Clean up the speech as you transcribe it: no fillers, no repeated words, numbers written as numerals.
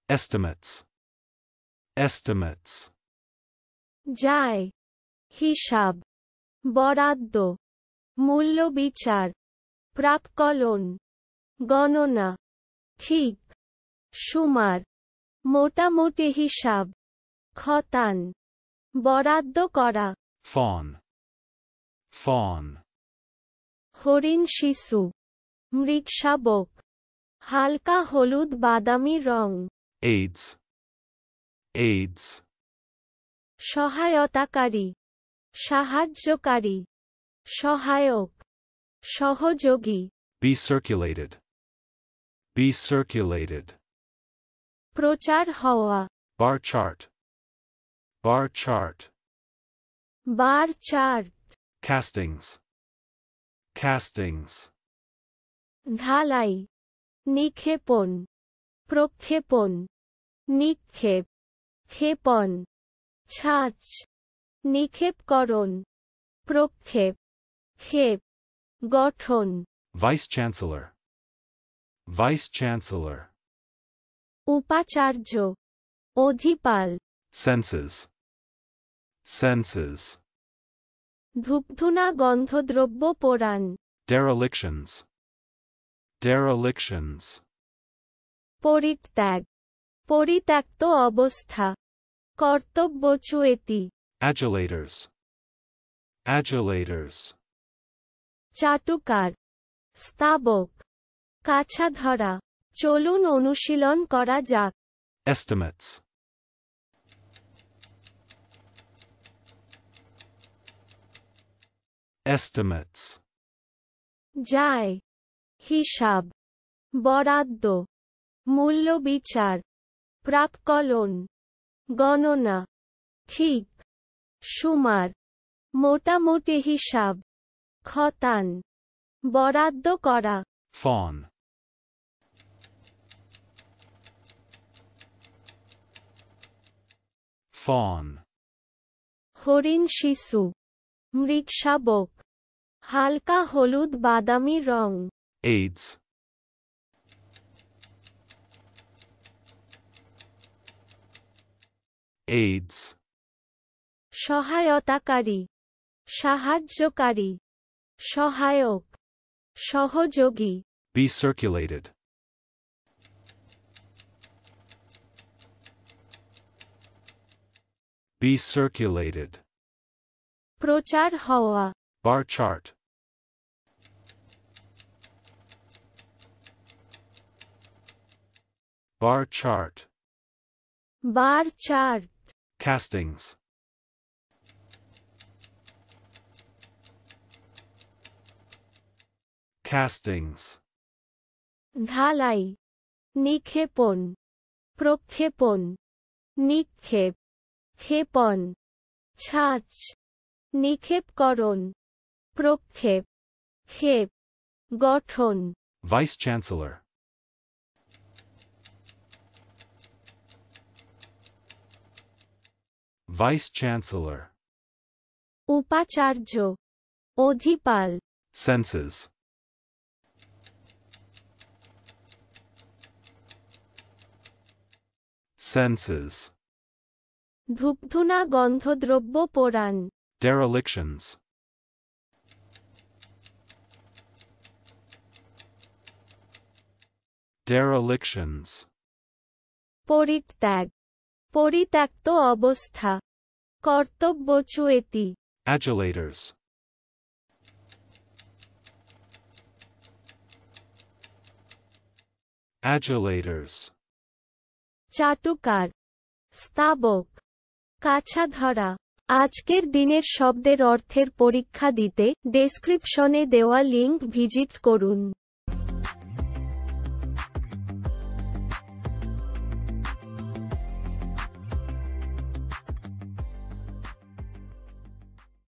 estimates, estimates, যায়, হিসাব, বরাদ্দ, মূল্য বিচার, প্রাক্কলন, গণনা, ঠিক, সুমার, মোটামুটি হিসাব, খতান, বরাদ্দ করা, fawn, fawn, হরিণ শিশু, মৃগশাবক, হালকা হলুদ বাদামি রং, aids, aids, সহায়তাকারী, সাহায্যকারী, সহায়ক, সহযোগী, be circulated, be circulated, প্রচার হওয়া, bar chart, bar chart, bar chart, castings, castings, ঢালাই, নিক্ষেপণ, প্রক্ষেপণ, নিক্ষেপ, ক্ষেপণ, ছাঁচ, নিক্ষেপকরণ, প্রক্ষেপ, ক্ষেপ, গঠন, vice chancellor, vice chancellor, উপাচার্য, অধিপাল, senses, senses, ধূপধুনা গন্ধদ্রব্য পোড়ান, derelictions, derelictions, পরিত্যাগ, পরিত্যক্ত অবস্থা, কর্তব্যচ্যুতি, adulators, adulators, চাটুকার, স্তাবক, কাছা ধরা, চলুন অনুশীলন করা যাক, estimates, estimates, যায়, হিসাব, বরাদ্দ, মূল্য বিচার, প্রাক্কলন, গণনা, ঠিক, সুমার, মোটামুটি হিসাব, খতান, বরাদ্দ করা, fawn, fawn, হরিণ শিশু, মৃগশাবক, হালকা হলুদ বাদামি রং, aids, aids, সহায়তাকারী, সাহায্যকারী, সহায়ক, সহযোগী, be circulated, be circulated, প্রচার হওয়া, bar chart, bar chart, bar chart, castings, castings, ঢালাই, নিক্ষেপণ, প্রক্ষেপণ, নিক্ষেপ, ক্ষেপণ, ছাঁচ, নিক্ষেপকরণ, প্রক্ষেপ, ক্ষেপ, গঠন, vice chancellor, vice chancellor, উপাচার্য, অধিপাল, senses, senses, ধূপধুনা গন্ধদ্রব্য পোড়ান, derelictions, derelictions, পরিত্যাগ, পরিত্যক্ত অবস্থা, কর্তব্যচ্যুতি, adulators, adulators, চাটুকার, স্তাবক, কাছা ধরা, আজকের দিনের শব্দের অর্থের পরীক্ষা দিতে ডেসক্রিপশনে দেওয়া লিংক ভিজিট করুন।